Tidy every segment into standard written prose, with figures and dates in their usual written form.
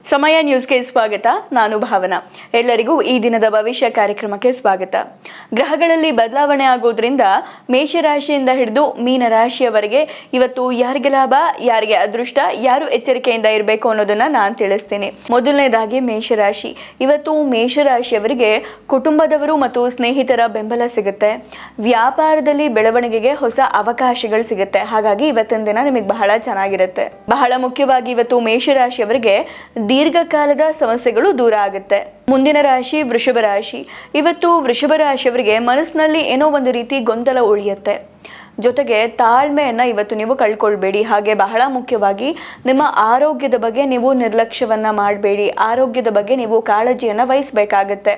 ಸಮಯ ನ್ಯೂಸ್ಗೆ ಸ್ವಾಗತ. ನಾನು ಭಾವನಾ. ಎಲ್ಲರಿಗೂ ಈ ದಿನದ ಭವಿಷ್ಯ ಕಾರ್ಯಕ್ರಮಕ್ಕೆ ಸ್ವಾಗತ. ಗ್ರಹಗಳಲ್ಲಿ ಬದಲಾವಣೆ ಆಗೋದ್ರಿಂದ ಮೇಷರಾಶಿಯಿಂದ ಹಿಡಿದು ಮೀನರಾಶಿಯವರೆಗೆ ಇವತ್ತು ಯಾರಿಗೆ ಲಾಭ, ಯಾರಿಗೆ ಅದೃಷ್ಟ, ಯಾರು ಎಚ್ಚರಿಕೆಯಿಂದ ಇರಬೇಕು ಅನ್ನೋದನ್ನ ನಾನು ತಿಳಿಸ್ತೀನಿ. ಮೊದಲನೇದಾಗಿ ಮೇಷರಾಶಿ. ಇವತ್ತು ಮೇಷರಾಶಿಯವರಿಗೆ ಕುಟುಂಬದವರು ಮತ್ತು ಸ್ನೇಹಿತರ ಬೆಂಬಲ ಸಿಗುತ್ತೆ. ವ್ಯಾಪಾರದಲ್ಲಿ ಬೆಳವಣಿಗೆಗೆ ಹೊಸ ಅವಕಾಶಗಳು ಸಿಗುತ್ತೆ. ಹಾಗಾಗಿ ಇವತ್ತಿನ ದಿನ ನಿಮಗೆ ಬಹಳ ಚೆನ್ನಾಗಿರುತ್ತೆ. ಬಹಳ ಮುಖ್ಯವಾಗಿ ಇವತ್ತು ಮೇಷರಾಶಿಯವರಿಗೆ ದೀರ್ಘಕಾಲದ ಸಮಸ್ಯೆಗಳು ದೂರ ಆಗುತ್ತೆ. ಮುಂದಿನ ರಾಶಿ ವೃಷಭ ರಾಶಿ. ಇವತ್ತು ವೃಷಭ ರಾಶಿಯವರಿಗೆ ಮನಸ್ಸಿನಲ್ಲಿ ಏನೋ ಒಂದು ರೀತಿ ಗೊಂದಲ ಉಳಿಯುತ್ತೆ. ಜೊತೆಗೆ ತಾಳ್ಮೆಯನ್ನು ಇವತ್ತು ನೀವು ಕಳ್ಕೊಳ್ಬೇಡಿ. ಹಾಗೆ ಬಹಳ ಮುಖ್ಯವಾಗಿ ನಿಮ್ಮ ಆರೋಗ್ಯದ ಬಗ್ಗೆ ನೀವು ನಿರ್ಲಕ್ಷ್ಯವನ್ನು ಮಾಡಬೇಡಿ. ಆರೋಗ್ಯದ ಬಗ್ಗೆ ನೀವು ಕಾಳಜಿಯನ್ನು ವಹಿಸಬೇಕಾಗತ್ತೆ.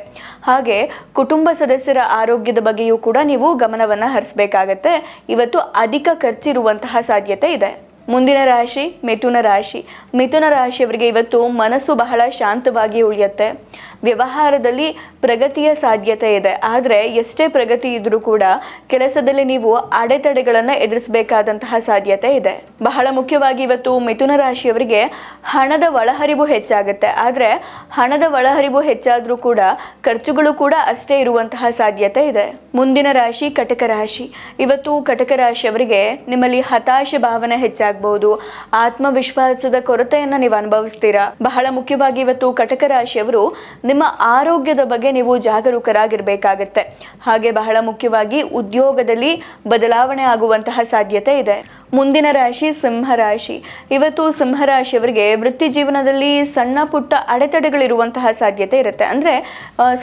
ಹಾಗೆ ಕುಟುಂಬ ಸದಸ್ಯರ ಆರೋಗ್ಯದ ಬಗ್ಗೆಯೂ ಕೂಡ ನೀವು ಗಮನವನ್ನು ಹರಿಸಬೇಕಾಗತ್ತೆ. ಇವತ್ತು ಅಧಿಕ ಖರ್ಚಿರುವಂತಹ ಸಾಧ್ಯತೆ ಇದೆ. ಮುಂದಿನ ರಾಶಿ ಮಿಥುನ ರಾಶಿ. ಮಿಥುನ ರಾಶಿಯವರಿಗೆ ಇವತ್ತು ಮನಸ್ಸು ಬಹಳ ಶಾಂತವಾಗಿ ಉಳಿಯುತ್ತೆ. ವ್ಯವಹಾರದಲ್ಲಿ ಪ್ರಗತಿಯ ಸಾಧ್ಯತೆ ಇದೆ. ಆದರೆ ಎಷ್ಟೇ ಪ್ರಗತಿ ಇದ್ರೂ ಕೂಡ ಕೆಲಸದಲ್ಲಿ ನೀವು ಅಡೆತಡೆಗಳನ್ನು ಎದುರಿಸಬೇಕಾದಂತಹ ಸಾಧ್ಯತೆ ಇದೆ. ಬಹಳ ಮುಖ್ಯವಾಗಿ ಇವತ್ತು ಮಿಥುನ ರಾಶಿಯವರಿಗೆ ಹಣದ ಒಳಹರಿವು ಹೆಚ್ಚಾಗುತ್ತೆ. ಆದರೆ ಹಣದ ಒಳಹರಿವು ಹೆಚ್ಚಾದರೂ ಕೂಡ ಖರ್ಚುಗಳು ಕೂಡ ಅಷ್ಟೇ ಇರುವಂತಹ ಸಾಧ್ಯತೆ ಇದೆ. ಮುಂದಿನ ರಾಶಿ ಕಟಕ ರಾಶಿ. ಇವತ್ತು ಕಟಕ ರಾಶಿಯವರಿಗೆ ನಿಮ್ಮಲ್ಲಿ ಹತಾಶೆ ಭಾವನೆ ಹೆಚ್ಚಾಗಬಹುದು. ಆತ್ಮವಿಶ್ವಾಸದ ಕೊರತೆಯನ್ನು ನೀವು ಅನುಭವಿಸ್ತೀರಾ. ಬಹಳ ಮುಖ್ಯವಾಗಿ ಇವತ್ತು ಕಟಕ ರಾಶಿಯವರು ನಿಮ್ಮ ಆರೋಗ್ಯದ ಬಗ್ಗೆ ನೀವು ಜಾಗರೂಕರಾಗಿರ್ಬೇಕಾಗತ್ತೆ. ಹಾಗೆ ಬಹಳ ಮುಖ್ಯವಾಗಿ ಉದ್ಯೋಗದಲ್ಲಿ ಬದಲಾವಣೆ ಆಗುವಂತಹ ಸಾಧ್ಯತೆ ಇದೆ. ಮುಂದಿನ ರಾಶಿ ಸಿಂಹರಾಶಿ. ಇವತ್ತು ಸಿಂಹರಾಶಿಯವರಿಗೆ ವೃತ್ತಿ ಜೀವನದಲ್ಲಿ ಸಣ್ಣ ಪುಟ್ಟ ಅಡೆತಡೆಗಳಿರುವಂತಹ ಸಾಧ್ಯತೆ ಇರುತ್ತೆ. ಅಂದರೆ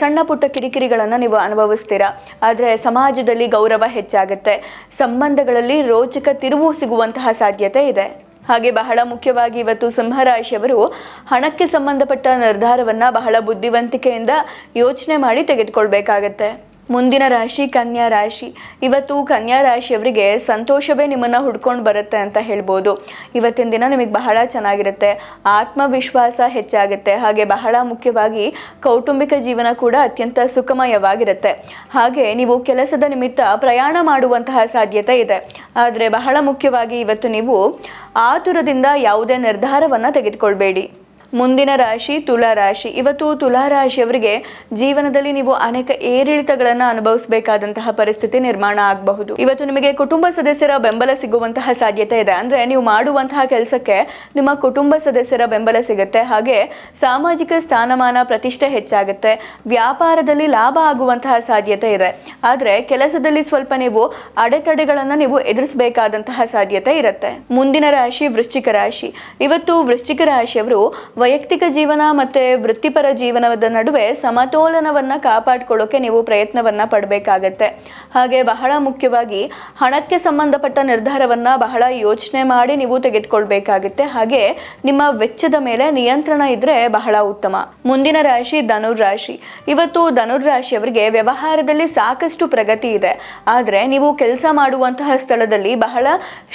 ಸಣ್ಣ ಪುಟ್ಟ ಕಿರಿಕಿರಿಗಳನ್ನು ನೀವು ಅನುಭವಿಸ್ತೀರಾ. ಆದರೆ ಸಮಾಜದಲ್ಲಿ ಗೌರವ ಹೆಚ್ಚಾಗುತ್ತೆ. ಸಂಬಂಧಗಳಲ್ಲಿ ರೋಚಕ ತಿರುವು ಸಿಗುವಂತಹ ಸಾಧ್ಯತೆ ಇದೆ. ಹಾಗೆ ಬಹಳ ಮುಖ್ಯವಾಗಿ ಇವತ್ತು ಸಿಂಹರಾಶಿಯವರು ಹಣಕ್ಕೆ ಸಂಬಂಧಪಟ್ಟ ನಿರ್ಧಾರವನ್ನು ಬಹಳ ಬುದ್ಧಿವಂತಿಕೆಯಿಂದ ಯೋಚನೆ ಮಾಡಿ ತೆಗೆದುಕೊಳ್ಬೇಕಾಗತ್ತೆ. ಮುಂದಿನ ರಾಶಿ ಕನ್ಯಾ ರಾಶಿ. ಇವತ್ತು ಕನ್ಯಾ ರಾಶಿಯವರಿಗೆ ಸಂತೋಷವೇ ನಿಮ್ಮನ್ನು ಹುಡ್ಕೊಂಡು ಬರುತ್ತೆ ಅಂತ ಹೇಳ್ಬೋದು. ಇವತ್ತಿನ ದಿನ ನಿಮಗೆ ಬಹಳ ಚೆನ್ನಾಗಿರುತ್ತೆ. ಆತ್ಮವಿಶ್ವಾಸ ಹೆಚ್ಚಾಗುತ್ತೆ. ಹಾಗೆ ಬಹಳ ಮುಖ್ಯವಾಗಿ ಕೌಟುಂಬಿಕ ಜೀವನ ಕೂಡ ಅತ್ಯಂತ ಸುಖಮಯವಾಗಿರುತ್ತೆ. ಹಾಗೆ ನೀವು ಕೆಲಸದ ನಿಮಿತ್ತ ಪ್ರಯಾಣ ಮಾಡುವಂತಹ ಸಾಧ್ಯತೆ ಇದೆ. ಆದರೆ ಬಹಳ ಮುಖ್ಯವಾಗಿ ಇವತ್ತು ನೀವು ಆತುರದಿಂದ ಯಾವುದೇ ನಿರ್ಧಾರವನ್ನು ತೆಗೆದುಕೊಳ್ಬೇಡಿ. ಮುಂದಿನ ರಾಶಿ ತುಲಾ ರಾಶಿ. ಇವತ್ತು ತುಲಾ ರಾಶಿಯವರಿಗೆ ಜೀವನದಲ್ಲಿ ನೀವು ಅನೇಕ ಏರಿಳಿತಗಳನ್ನು ಅನುಭವಿಸಬೇಕಾದಂತಹ ಪರಿಸ್ಥಿತಿ ನಿರ್ಮಾಣ ಆಗಬಹುದು. ಇವತ್ತು ನಿಮಗೆ ಕುಟುಂಬ ಸದಸ್ಯರ ಬೆಂಬಲ ಸಿಗುವಂತಹ ಸಾಧ್ಯತೆ ಇದೆ. ಅಂದರೆ ನೀವು ಮಾಡುವಂತಹ ಕೆಲಸಕ್ಕೆ ನಿಮ್ಮ ಕುಟುಂಬ ಸದಸ್ಯರ ಬೆಂಬಲ ಸಿಗುತ್ತೆ. ಹಾಗೆ ಸಾಮಾಜಿಕ ಸ್ಥಾನಮಾನ ಪ್ರತಿಷ್ಠೆ ಹೆಚ್ಚಾಗುತ್ತೆ. ವ್ಯಾಪಾರದಲ್ಲಿ ಲಾಭ ಆಗುವಂತಹ ಸಾಧ್ಯತೆ ಇದೆ. ಆದರೆ ಕೆಲಸದಲ್ಲಿ ಸ್ವಲ್ಪ ನೀವು ಅಡೆತಡೆಗಳನ್ನು ನೀವು ಎದುರಿಸಬೇಕಾದಂತಹ ಸಾಧ್ಯತೆ ಇರುತ್ತೆ. ಮುಂದಿನ ರಾಶಿ ವೃಶ್ಚಿಕ ರಾಶಿ. ಇವತ್ತು ವೃಶ್ಚಿಕ ರಾಶಿಯವರು ವೈಯಕ್ತಿಕ ಜೀವನ ಮತ್ತು ವೃತ್ತಿಪರ ಜೀವನದ ನಡುವೆ ಸಮತೋಲನವನ್ನು ಕಾಪಾಡಿಕೊಳ್ಳೋಕೆ ನೀವು ಪ್ರಯತ್ನವನ್ನು ಪಡಬೇಕಾಗತ್ತೆ. ಹಾಗೆ ಬಹಳ ಮುಖ್ಯವಾಗಿ ಹಣಕ್ಕೆ ಸಂಬಂಧಪಟ್ಟ ನಿರ್ಧಾರವನ್ನು ಬಹಳ ಯೋಚನೆ ಮಾಡಿ ನೀವು ತೆಗೆದುಕೊಳ್ಬೇಕಾಗುತ್ತೆ. ಹಾಗೆ ನಿಮ್ಮ ವೆಚ್ಚದ ಮೇಲೆ ನಿಯಂತ್ರಣ ಇದ್ದರೆ ಬಹಳ ಉತ್ತಮ. ಮುಂದಿನ ರಾಶಿ ಧನುರ್ರಾಶಿ. ಇವತ್ತು ಧನುರ್ರಾಶಿಯವರಿಗೆ ವ್ಯವಹಾರದಲ್ಲಿ ಸಾಕಷ್ಟು ಪ್ರಗತಿ ಇದೆ. ಆದರೆ ನೀವು ಕೆಲಸ ಮಾಡುವಂತಹ ಸ್ಥಳದಲ್ಲಿ ಬಹಳ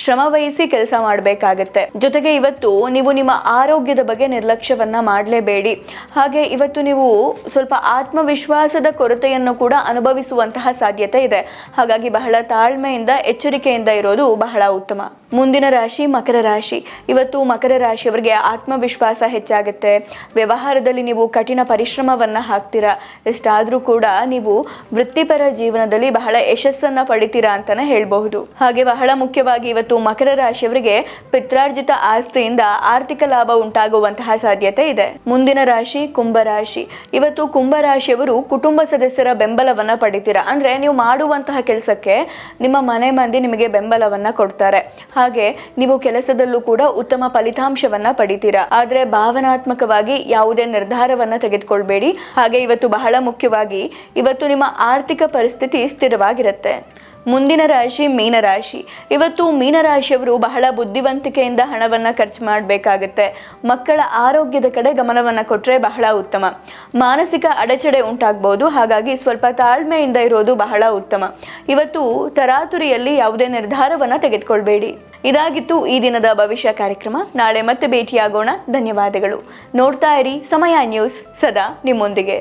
ಶ್ರಮವಹಿಸಿ ಕೆಲಸ ಮಾಡಬೇಕಾಗತ್ತೆ. ಜೊತೆಗೆ ಇವತ್ತು ನೀವು ನಿಮ್ಮ ಆರೋಗ್ಯದ ಬಗ್ಗೆ ನಿರ್ಲಕ್ಷ್ಯವನ್ನ ಮಾಡಲೇಬೇಡಿ. ಹಾಗೆ ಇವತ್ತು ನೀವು ಸ್ವಲ್ಪ ಆತ್ಮವಿಶ್ವಾಸದ ಕೊರತೆಯನ್ನು ಕೂಡ ಅನುಭವಿಸುವಂತಹ ಸಾಧ್ಯತೆ ಇದೆ. ಹಾಗಾಗಿ ಬಹಳ ತಾಳ್ಮೆಯಿಂದ ಎಚ್ಚರಿಕೆಯಿಂದ ಇರೋದು ಬಹಳ ಉತ್ತಮ. ಮುಂದಿನ ರಾಶಿ ಮಕರ ರಾಶಿ. ಇವತ್ತು ಮಕರ ರಾಶಿಯವರಿಗೆ ಆತ್ಮವಿಶ್ವಾಸ ಹೆಚ್ಚಾಗುತ್ತೆ. ವ್ಯವಹಾರದಲ್ಲಿ ನೀವು ಕಠಿಣ ಪರಿಶ್ರಮವನ್ನು ಹಾಕ್ತೀರಾ. ಎಷ್ಟಾದರೂ ಕೂಡ ನೀವು ವೃತ್ತಿಪರ ಜೀವನದಲ್ಲಿ ಬಹಳ ಯಶಸ್ಸನ್ನು ಪಡಿತೀರಾ ಅಂತಾನೆ ಹೇಳಬಹುದು. ಹಾಗೆ ಬಹಳ ಮುಖ್ಯವಾಗಿ ಇವತ್ತು ಮಕರ ರಾಶಿಯವರಿಗೆ ಪಿತ್ರಾರ್ಜಿತ ಆಸ್ತಿಯಿಂದ ಆರ್ಥಿಕ ಲಾಭ ಉಂಟಾಗುವಂತಹ ಸಾಧ್ಯತೆ ಇದೆ. ಮುಂದಿನ ರಾಶಿ ಕುಂಭರಾಶಿ. ಇವತ್ತು ಕುಂಭರಾಶಿಯವರು ಕುಟುಂಬ ಸದಸ್ಯರ ಬೆಂಬಲವನ್ನ ಪಡಿತೀರಾ. ಅಂದ್ರೆ ನೀವು ಮಾಡುವಂತಹ ಕೆಲಸಕ್ಕೆ ನಿಮ್ಮ ಮನೆ ಮಂದಿ ನಿಮಗೆ ಬೆಂಬಲವನ್ನ ಕೊಡ್ತಾರೆ. ಹಾಗೆ ನೀವು ಕೆಲಸದಲ್ಲೂ ಕೂಡ ಉತ್ತಮ ಫಲಿತಾಂಶವನ್ನ ಪಡಿತೀರಾ. ಆದ್ರೆ ಭಾವನಾತ್ಮಕವಾಗಿ ಯಾವುದೇ ನಿರ್ಧಾರವನ್ನ ತೆಗೆದುಕೊಳ್ಬೇಡಿ. ಹಾಗೆ ಇವತ್ತು ಬಹಳ ಮುಖ್ಯವಾಗಿ ಇವತ್ತು ನಿಮ್ಮ ಆರ್ಥಿಕ ಪರಿಸ್ಥಿತಿ ಸ್ಥಿರವಾಗಿರುತ್ತೆ. ಮುಂದಿನ ರಾಶಿ ಮೀನರಾಶಿ. ಇವತ್ತು ಮೀನರಾಶಿಯವರು ಬಹಳ ಬುದ್ಧಿವಂತಿಕೆಯಿಂದ ಹಣವನ್ನು ಖರ್ಚು ಮಾಡಬೇಕಾಗುತ್ತೆ. ಮಕ್ಕಳ ಆರೋಗ್ಯದ ಕಡೆ ಗಮನವನ್ನು ಕೊಟ್ಟರೆ ಬಹಳ ಉತ್ತಮ. ಮಾನಸಿಕ ಅಡೆತಡೆ ಉಂಟಾಗಬಹುದು. ಹಾಗಾಗಿ ಸ್ವಲ್ಪ ತಾಳ್ಮೆಯಿಂದ ಇರೋದು ಬಹಳ ಉತ್ತಮ. ಇವತ್ತು ತರಾತುರಿಯಲ್ಲಿ ಯಾವುದೇ ನಿರ್ಧಾರವನ್ನು ತೆಗೆದುಕೊಳ್ಬೇಡಿ. ಇದಾಗಿತ್ತು ಈ ದಿನದ ಭವಿಷ್ಯ ಕಾರ್ಯಕ್ರಮ. ನಾಳೆ ಮತ್ತೆ ಭೇಟಿಯಾಗೋಣ. ಧನ್ಯವಾದಗಳು. ನೋಡ್ತಾ ಇರಿ ಸಮಯ ನ್ಯೂಸ್, ಸದಾ ನಿಮ್ಮೊಂದಿಗೆ.